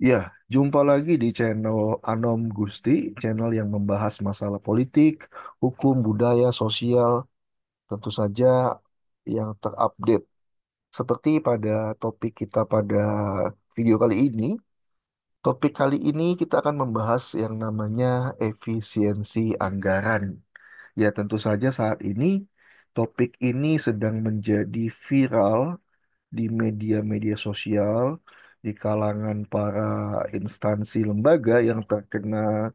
Ya, jumpa lagi di channel Anom Gusti, channel yang membahas masalah politik, hukum, budaya, sosial, tentu saja yang terupdate. Seperti pada topik kita pada video kali ini, topik kali ini kita akan membahas yang namanya efisiensi anggaran. Ya, tentu saja saat ini topik ini sedang menjadi viral di media-media sosial, di kalangan para instansi lembaga yang terkena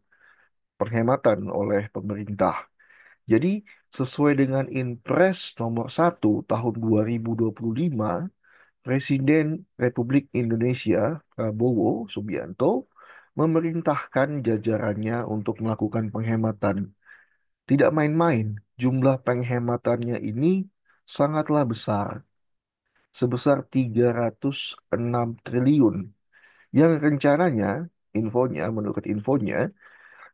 penghematan oleh pemerintah. Jadi, sesuai dengan Inpres nomor 1 tahun 2025, Presiden Republik Indonesia Prabowo Subianto memerintahkan jajarannya untuk melakukan penghematan. Tidak main-main, jumlah penghematannya ini sangatlah besar, sebesar 306 triliun yang rencananya menurut infonya,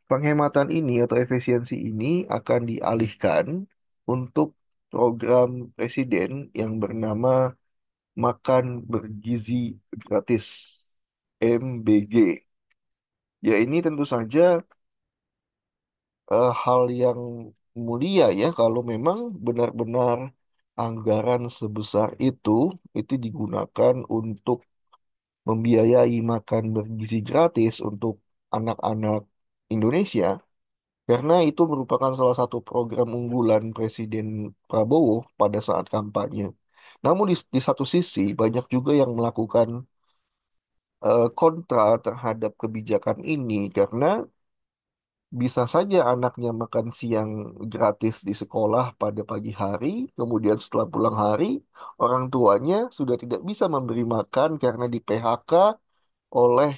penghematan ini atau efisiensi ini akan dialihkan untuk program presiden yang bernama Makan Bergizi Gratis MBG. Ya, ini tentu saja hal yang mulia ya kalau memang benar-benar anggaran sebesar itu digunakan untuk membiayai makan bergizi gratis untuk anak-anak Indonesia, karena itu merupakan salah satu program unggulan Presiden Prabowo pada saat kampanye. Namun di satu sisi banyak juga yang melakukan kontra terhadap kebijakan ini karena bisa saja anaknya makan siang gratis di sekolah pada pagi hari, kemudian setelah pulang hari orang tuanya sudah tidak bisa memberi makan karena di PHK oleh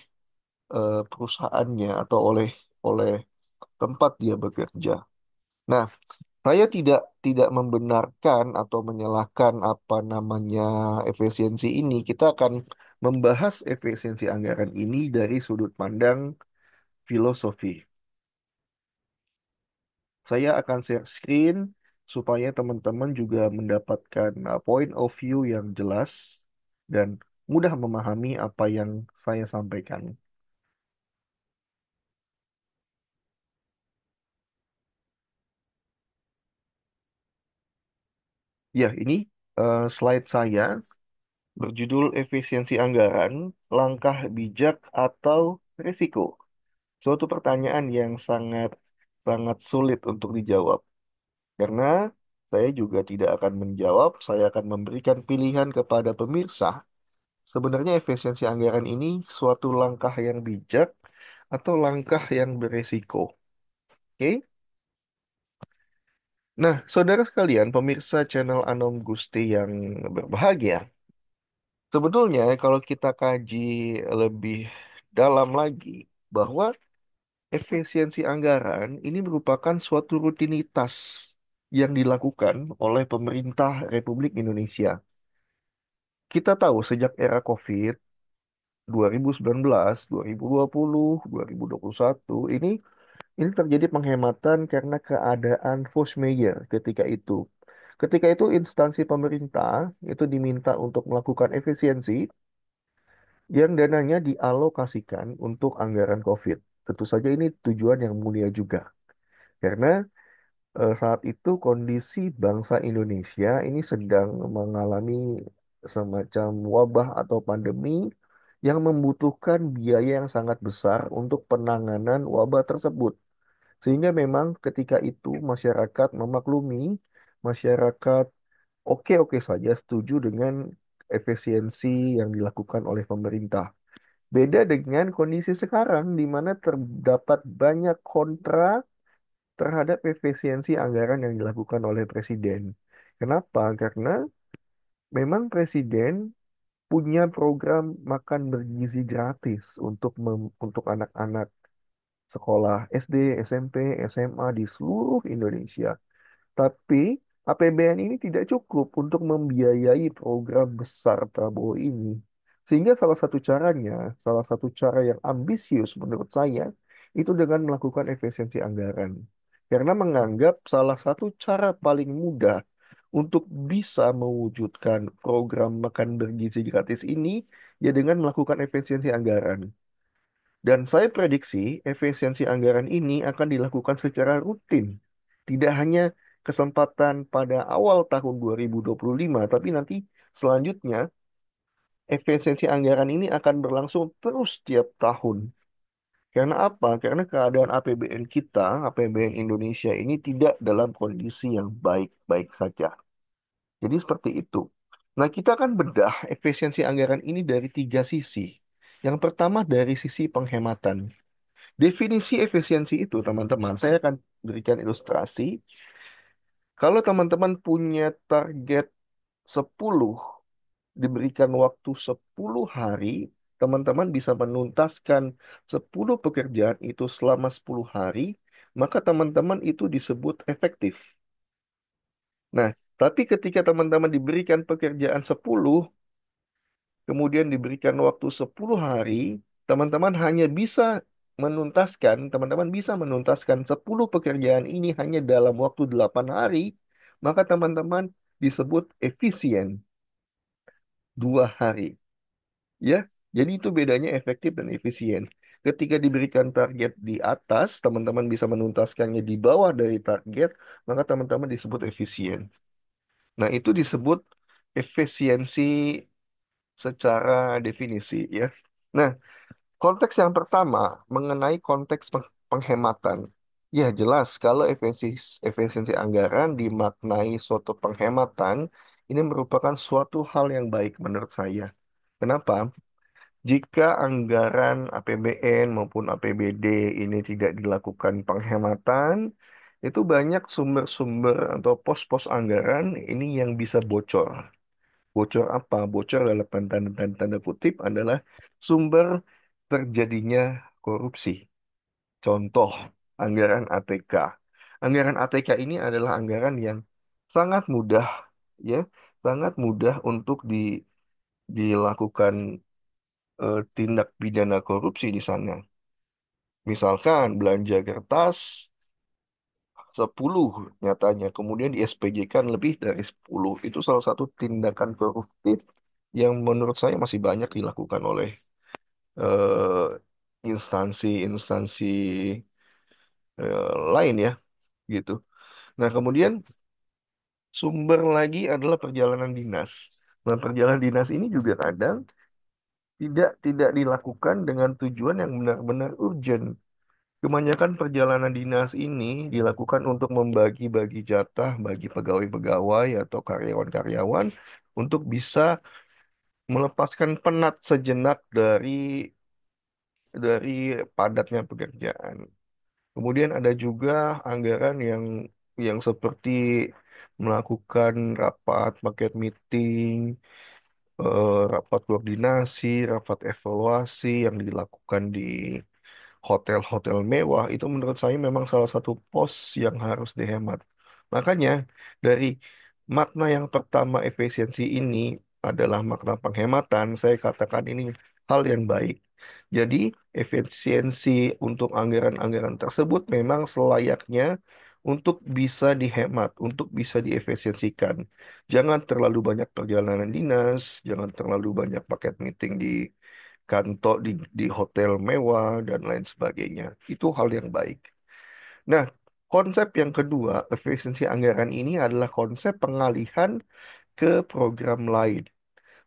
perusahaannya atau oleh tempat dia bekerja. Nah, saya tidak membenarkan atau menyalahkan apa namanya efisiensi ini. Kita akan membahas efisiensi anggaran ini dari sudut pandang filosofi. Saya akan share screen supaya teman-teman juga mendapatkan point of view yang jelas dan mudah memahami apa yang saya sampaikan. Ya, ini slide saya berjudul efisiensi anggaran, langkah bijak atau risiko. Suatu pertanyaan yang sangat sangat sulit untuk dijawab. Karena saya juga tidak akan menjawab, saya akan memberikan pilihan kepada pemirsa. Sebenarnya efisiensi anggaran ini suatu langkah yang bijak atau langkah yang beresiko. Oke? Nah, saudara sekalian, pemirsa channel Anom Gusti yang berbahagia, sebetulnya kalau kita kaji lebih dalam lagi, bahwa efisiensi anggaran ini merupakan suatu rutinitas yang dilakukan oleh pemerintah Republik Indonesia. Kita tahu sejak era COVID 2019, 2020, 2021 ini terjadi penghematan karena keadaan force majeure ketika itu. Ketika itu instansi pemerintah itu diminta untuk melakukan efisiensi yang dananya dialokasikan untuk anggaran COVID. Tentu saja ini tujuan yang mulia juga. Karena saat itu kondisi bangsa Indonesia ini sedang mengalami semacam wabah atau pandemi yang membutuhkan biaya yang sangat besar untuk penanganan wabah tersebut. Sehingga memang ketika itu masyarakat memaklumi, masyarakat oke-oke saja setuju dengan efisiensi yang dilakukan oleh pemerintah. Beda dengan kondisi sekarang di mana terdapat banyak kontra terhadap efisiensi anggaran yang dilakukan oleh presiden. Kenapa? Karena memang presiden punya program makan bergizi gratis untuk anak-anak sekolah SD, SMP, SMA di seluruh Indonesia. Tapi APBN ini tidak cukup untuk membiayai program besar Prabowo ini. Sehingga salah satu cara yang ambisius menurut saya, itu dengan melakukan efisiensi anggaran. Karena menganggap salah satu cara paling mudah untuk bisa mewujudkan program makan bergizi gratis ini, ya dengan melakukan efisiensi anggaran. Dan saya prediksi efisiensi anggaran ini akan dilakukan secara rutin. Tidak hanya kesempatan pada awal tahun 2025, tapi nanti selanjutnya efisiensi anggaran ini akan berlangsung terus tiap tahun. Karena apa? Karena keadaan APBN kita, APBN Indonesia ini tidak dalam kondisi yang baik-baik saja. Jadi seperti itu. Nah, kita akan bedah efisiensi anggaran ini dari tiga sisi. Yang pertama dari sisi penghematan. Definisi efisiensi itu, teman-teman, saya akan berikan ilustrasi. Kalau teman-teman punya target 10, diberikan waktu 10 hari, teman-teman bisa menuntaskan 10 pekerjaan itu selama 10 hari, maka teman-teman itu disebut efektif. Nah, tapi ketika teman-teman diberikan pekerjaan 10, kemudian diberikan waktu 10 hari, teman-teman bisa menuntaskan 10 pekerjaan ini hanya dalam waktu 8 hari, maka teman-teman disebut efisien 2 hari. Ya, jadi itu bedanya efektif dan efisien. Ketika diberikan target di atas, teman-teman bisa menuntaskannya di bawah dari target, maka teman-teman disebut efisien. Nah, itu disebut efisiensi secara definisi ya. Nah, konteks yang pertama mengenai konteks penghematan. Ya, jelas kalau efisiensi anggaran dimaknai suatu penghematan, ini merupakan suatu hal yang baik menurut saya. Kenapa? Jika anggaran APBN maupun APBD ini tidak dilakukan penghematan, itu banyak sumber-sumber atau pos-pos anggaran ini yang bisa bocor. Bocor apa? Bocor dalam tanda kutip adalah sumber terjadinya korupsi. Contoh, anggaran ATK. Anggaran ATK ini adalah anggaran yang sangat mudah, ya, sangat mudah untuk dilakukan tindak pidana korupsi di sana. Misalkan belanja kertas 10 nyatanya, kemudian di SPJ-kan lebih dari 10. Itu salah satu tindakan koruptif yang menurut saya masih banyak dilakukan oleh eh, instansi-instansi lain ya, gitu. Nah, kemudian sumber lagi adalah perjalanan dinas. Nah, perjalanan dinas ini juga kadang tidak dilakukan dengan tujuan yang benar-benar urgent. Kebanyakan perjalanan dinas ini dilakukan untuk membagi-bagi jatah bagi pegawai-pegawai atau karyawan-karyawan untuk bisa melepaskan penat sejenak dari padatnya pekerjaan. Kemudian ada juga anggaran yang seperti melakukan rapat, paket meeting, rapat koordinasi, rapat evaluasi yang dilakukan di hotel-hotel mewah. Itu menurut saya memang salah satu pos yang harus dihemat. Makanya dari makna yang pertama efisiensi ini adalah makna penghematan. Saya katakan ini hal yang baik. Jadi efisiensi untuk anggaran-anggaran tersebut memang selayaknya untuk bisa dihemat, untuk bisa diefisiensikan. Jangan terlalu banyak perjalanan dinas, jangan terlalu banyak paket meeting di kantor di hotel mewah dan lain sebagainya. Itu hal yang baik. Nah, konsep yang kedua, efisiensi anggaran ini adalah konsep pengalihan ke program lain.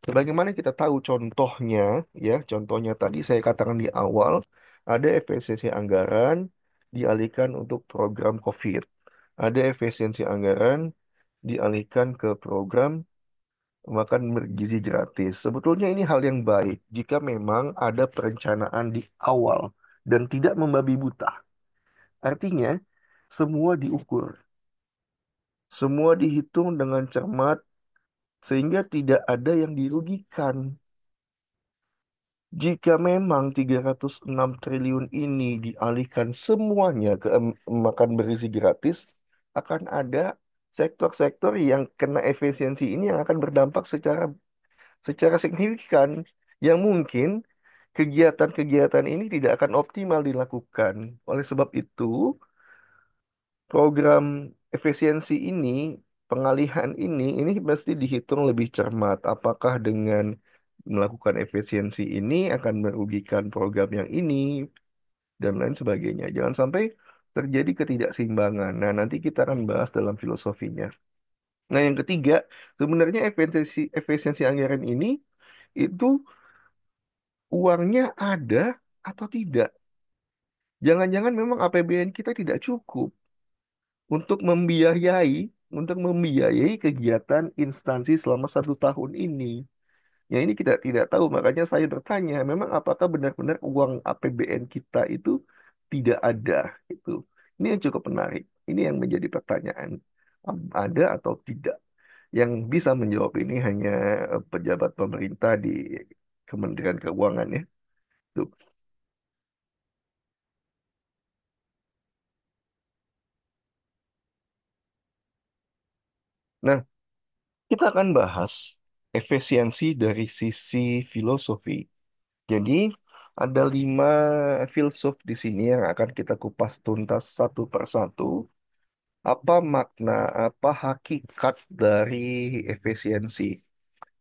Sebagaimana kita tahu contohnya, ya, contohnya tadi saya katakan di awal, ada efisiensi anggaran dialihkan untuk program COVID. Ada efisiensi anggaran dialihkan ke program makan bergizi gratis. Sebetulnya ini hal yang baik jika memang ada perencanaan di awal dan tidak membabi buta. Artinya, semua diukur, semua dihitung dengan cermat sehingga tidak ada yang dirugikan. Jika memang 306 triliun ini dialihkan semuanya ke makan bergizi gratis, akan ada sektor-sektor yang kena efisiensi ini yang akan berdampak secara signifikan yang mungkin kegiatan-kegiatan ini tidak akan optimal dilakukan. Oleh sebab itu, program efisiensi ini, pengalihan ini mesti dihitung lebih cermat. Apakah dengan melakukan efisiensi ini akan merugikan program yang ini dan lain sebagainya. Jangan sampai terjadi ketidakseimbangan. Nah, nanti kita akan bahas dalam filosofinya. Nah, yang ketiga, sebenarnya efisiensi anggaran ini itu uangnya ada atau tidak. Jangan-jangan memang APBN kita tidak cukup untuk membiayai kegiatan instansi selama 1 tahun ini. Ya ini kita tidak tahu, makanya saya bertanya, memang apakah benar-benar uang APBN kita itu tidak ada? Itu. Ini yang cukup menarik. Ini yang menjadi pertanyaan. Ada atau tidak? Yang bisa menjawab ini hanya pejabat pemerintah di Kementerian Keuangan ya. Tuh. Nah, kita akan bahas efisiensi dari sisi filosofi. Jadi, ada 5 filsuf di sini yang akan kita kupas tuntas satu persatu. Apa makna, apa hakikat dari efisiensi?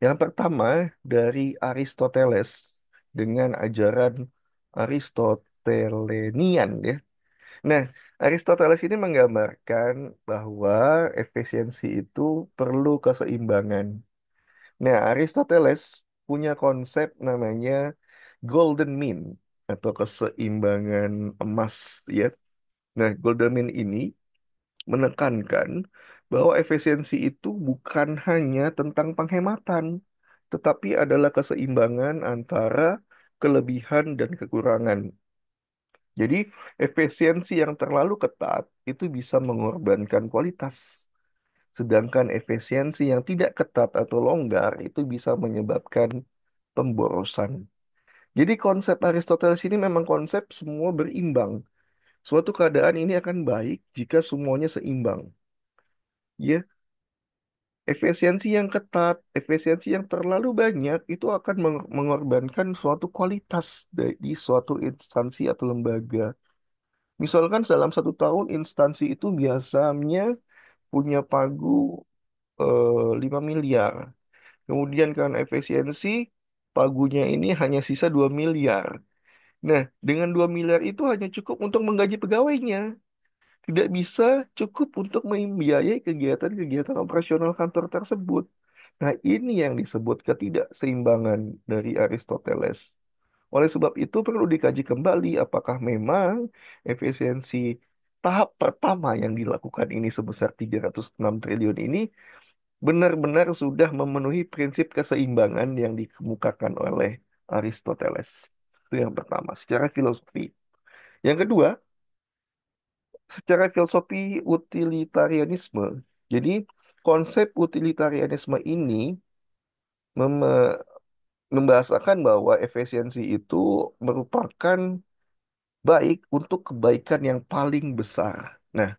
Yang pertama, dari Aristoteles dengan ajaran Aristotelian ya. Nah, Aristoteles ini menggambarkan bahwa efisiensi itu perlu keseimbangan. Nah, Aristoteles punya konsep namanya golden mean atau keseimbangan emas ya. Nah, golden mean ini menekankan bahwa efisiensi itu bukan hanya tentang penghematan, tetapi adalah keseimbangan antara kelebihan dan kekurangan. Jadi, efisiensi yang terlalu ketat itu bisa mengorbankan kualitas. Sedangkan efisiensi yang tidak ketat atau longgar itu bisa menyebabkan pemborosan. Jadi konsep Aristoteles ini memang konsep semua berimbang. Suatu keadaan ini akan baik jika semuanya seimbang. Ya, efisiensi yang ketat, efisiensi yang terlalu banyak itu akan mengorbankan suatu kualitas dari suatu instansi atau lembaga. Misalkan dalam 1 tahun instansi itu biasanya punya pagu 5 miliar. Kemudian karena efisiensi, pagunya ini hanya sisa 2 miliar. Nah, dengan 2 miliar itu hanya cukup untuk menggaji pegawainya. Tidak bisa cukup untuk membiayai kegiatan-kegiatan operasional kantor tersebut. Nah, ini yang disebut ketidakseimbangan dari Aristoteles. Oleh sebab itu perlu dikaji kembali apakah memang efisiensi tahap pertama yang dilakukan ini sebesar 306 triliun ini benar-benar sudah memenuhi prinsip keseimbangan yang dikemukakan oleh Aristoteles. Itu yang pertama, secara filosofi. Yang kedua, secara filosofi utilitarianisme. Jadi, konsep utilitarianisme ini mem- membahasakan bahwa efisiensi itu merupakan baik untuk kebaikan yang paling besar. Nah,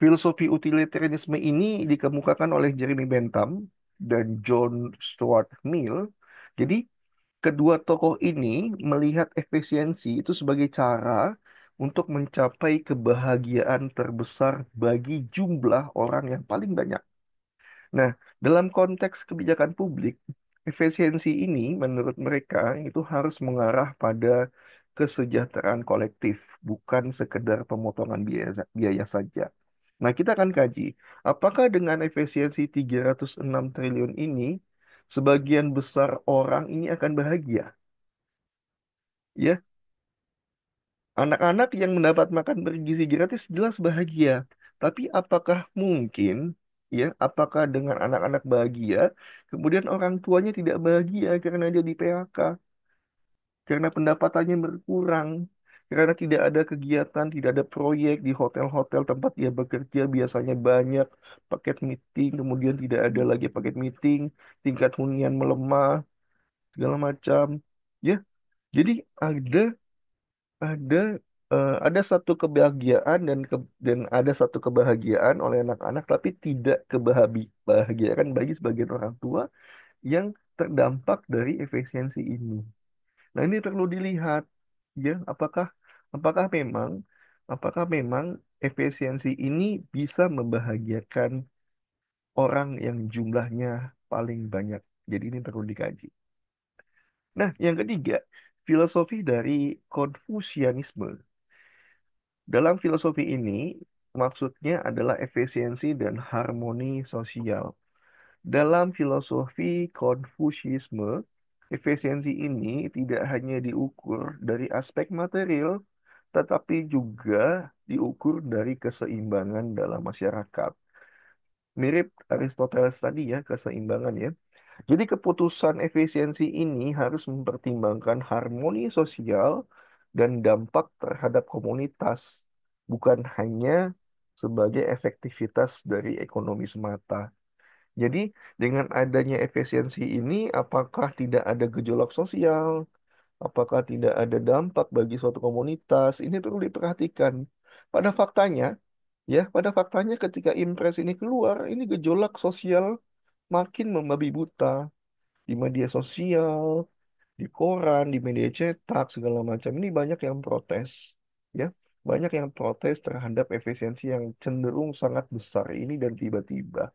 filosofi utilitarianisme ini dikemukakan oleh Jeremy Bentham dan John Stuart Mill. Jadi, kedua tokoh ini melihat efisiensi itu sebagai cara untuk mencapai kebahagiaan terbesar bagi jumlah orang yang paling banyak. Nah, dalam konteks kebijakan publik, efisiensi ini menurut mereka itu harus mengarah pada kesejahteraan kolektif, bukan sekedar pemotongan biaya saja. Nah, kita akan kaji, apakah dengan efisiensi 306 triliun ini, sebagian besar orang ini akan bahagia? Ya, anak-anak yang mendapat makan bergizi gratis jelas bahagia. Tapi apakah mungkin, ya, apakah dengan anak-anak bahagia, kemudian orang tuanya tidak bahagia karena dia di PHK, karena pendapatannya berkurang, karena tidak ada kegiatan, tidak ada proyek di hotel-hotel tempat dia bekerja, biasanya banyak paket meeting, kemudian tidak ada lagi paket meeting, tingkat hunian melemah, segala macam. Ya, jadi ada ada satu kebahagiaan dan ada satu kebahagiaan oleh anak-anak tapi tidak kebahagiaan bagi sebagian orang tua yang terdampak dari efisiensi ini. Nah, ini perlu dilihat ya apakah memang apakah memang efisiensi ini bisa membahagiakan orang yang jumlahnya paling banyak. Jadi ini perlu dikaji. Nah, yang ketiga, filosofi dari Konfusianisme. Dalam filosofi ini, maksudnya adalah efisiensi dan harmoni sosial. Dalam filosofi Konfusiisme, efisiensi ini tidak hanya diukur dari aspek material, tetapi juga diukur dari keseimbangan dalam masyarakat. Mirip Aristoteles tadi ya, keseimbangan ya. Jadi keputusan efisiensi ini harus mempertimbangkan harmoni sosial dan dampak terhadap komunitas, bukan hanya sebagai efektivitas dari ekonomi semata. Jadi dengan adanya efisiensi ini, apakah tidak ada gejolak sosial, apakah tidak ada dampak bagi suatu komunitas, ini perlu diperhatikan. Pada faktanya, pada faktanya ketika impres ini keluar, ini gejolak sosial makin membabi buta di media sosial, di koran, di media cetak, segala macam. Ini banyak yang protes, ya. Banyak yang protes terhadap efisiensi yang cenderung sangat besar ini dan tiba-tiba.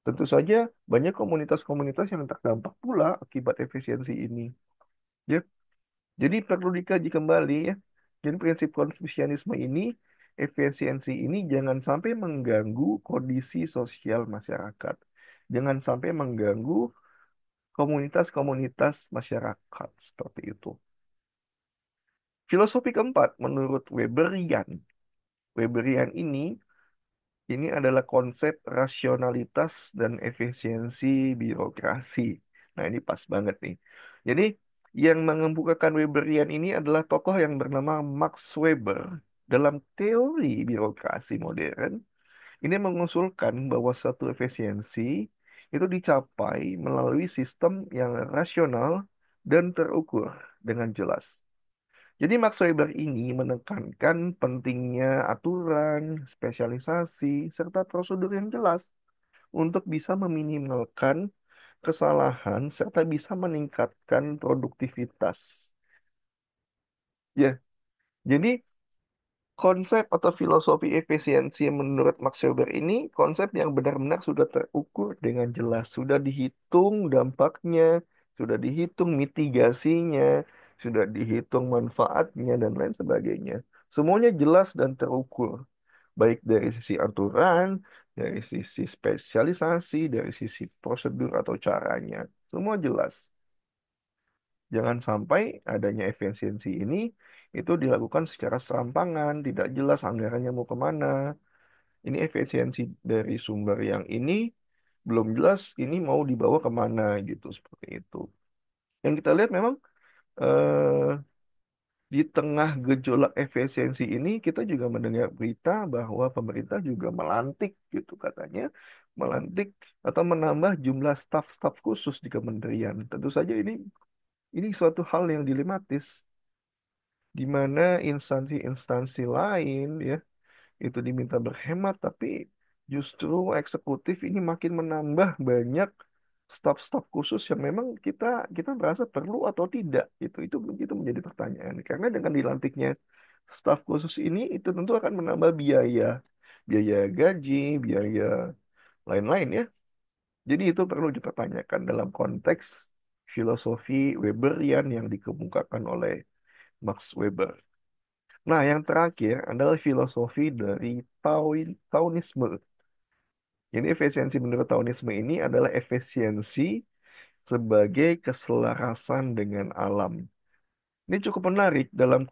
Tentu saja banyak komunitas-komunitas yang terdampak pula akibat efisiensi ini. Ya, jadi perlu dikaji kembali ya. Jadi prinsip Konfusianisme ini, efisiensi ini jangan sampai mengganggu kondisi sosial masyarakat. Jangan sampai mengganggu komunitas-komunitas masyarakat seperti itu. Filosofi keempat menurut Weberian. Weberian ini adalah konsep rasionalitas dan efisiensi birokrasi. Nah, ini pas banget nih. Jadi, yang mengemukakan Weberian ini adalah tokoh yang bernama Max Weber. Dalam teori birokrasi modern, ini mengusulkan bahwa suatu efisiensi itu dicapai melalui sistem yang rasional dan terukur dengan jelas. Jadi Max Weber ini menekankan pentingnya aturan, spesialisasi, serta prosedur yang jelas untuk bisa meminimalkan kesalahan serta bisa meningkatkan produktivitas. Ya, jadi konsep atau filosofi efisiensi yang menurut Max Weber ini konsep yang benar-benar sudah terukur dengan jelas, sudah dihitung dampaknya, sudah dihitung mitigasinya, sudah dihitung manfaatnya dan lain sebagainya. Semuanya jelas dan terukur, baik dari sisi aturan, dari sisi spesialisasi, dari sisi prosedur atau caranya. Semua jelas. Jangan sampai adanya efisiensi ini itu dilakukan secara serampangan, tidak jelas anggarannya mau kemana. Ini efisiensi dari sumber yang ini belum jelas ini mau dibawa kemana gitu seperti itu. Yang kita lihat memang eh, di tengah gejolak efisiensi ini kita juga mendengar berita bahwa pemerintah juga melantik gitu katanya, melantik atau menambah jumlah staf-staf khusus di kementerian. Tentu saja ini suatu hal yang dilematis di mana instansi-instansi lain ya itu diminta berhemat tapi justru eksekutif ini makin menambah banyak staf-staf khusus yang memang kita kita merasa perlu atau tidak itu menjadi pertanyaan karena dengan dilantiknya staf khusus ini itu tentu akan menambah biaya biaya gaji biaya lain-lain ya jadi itu perlu dipertanyakan dalam konteks filosofi Weberian yang dikemukakan oleh Max Weber. Nah, yang terakhir adalah filosofi dari Taunisme. Jadi efisiensi menurut Taunisme ini adalah efisiensi sebagai keselarasan dengan alam. Ini cukup menarik dalam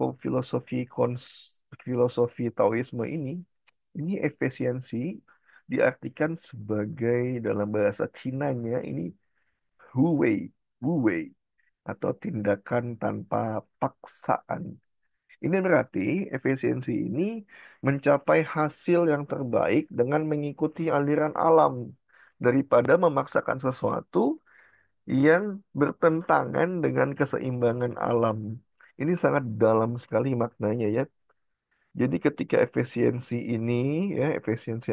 filosofi Taoisme ini. Ini efisiensi diartikan sebagai dalam bahasa Cinanya ini hu wei, wu wei, atau tindakan tanpa paksaan. Ini berarti efisiensi ini mencapai hasil yang terbaik dengan mengikuti aliran alam daripada memaksakan sesuatu yang bertentangan dengan keseimbangan alam. Ini sangat dalam sekali maknanya ya. Jadi ketika efisiensi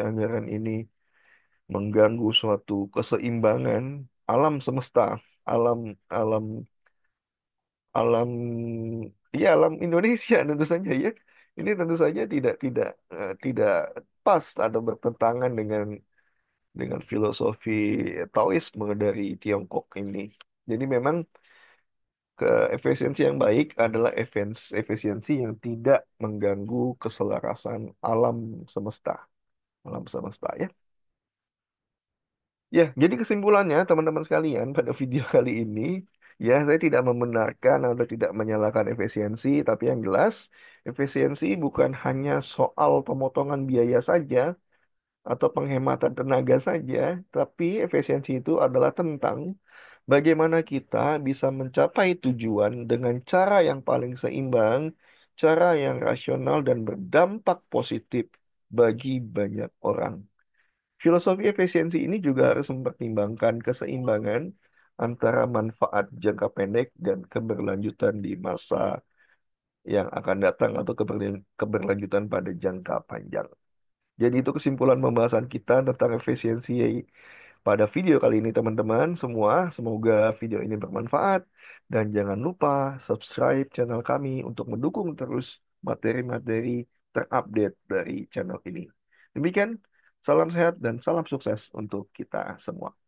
anggaran ini mengganggu suatu keseimbangan alam semesta, alam alam alam alam Indonesia tentu saja ya. Ini tentu saja tidak pas atau bertentangan dengan filosofi Taoisme dari Tiongkok ini. Jadi memang Efisiensi yang baik adalah efisiensi yang tidak mengganggu keselarasan alam semesta. Alam semesta ya. Ya, jadi kesimpulannya teman-teman sekalian pada video kali ini, ya saya tidak membenarkan atau tidak menyalahkan efisiensi, tapi yang jelas efisiensi bukan hanya soal pemotongan biaya saja atau penghematan tenaga saja, tapi efisiensi itu adalah tentang bagaimana kita bisa mencapai tujuan dengan cara yang paling seimbang, cara yang rasional dan berdampak positif bagi banyak orang. Filosofi efisiensi ini juga harus mempertimbangkan keseimbangan antara manfaat jangka pendek dan keberlanjutan di masa yang akan datang atau keberlanjutan pada jangka panjang. Jadi itu kesimpulan pembahasan kita tentang efisiensi pada video kali ini teman-teman semua. Semoga video ini bermanfaat dan jangan lupa subscribe channel kami untuk mendukung terus materi-materi terupdate dari channel ini. Demikian, salam sehat dan salam sukses untuk kita semua.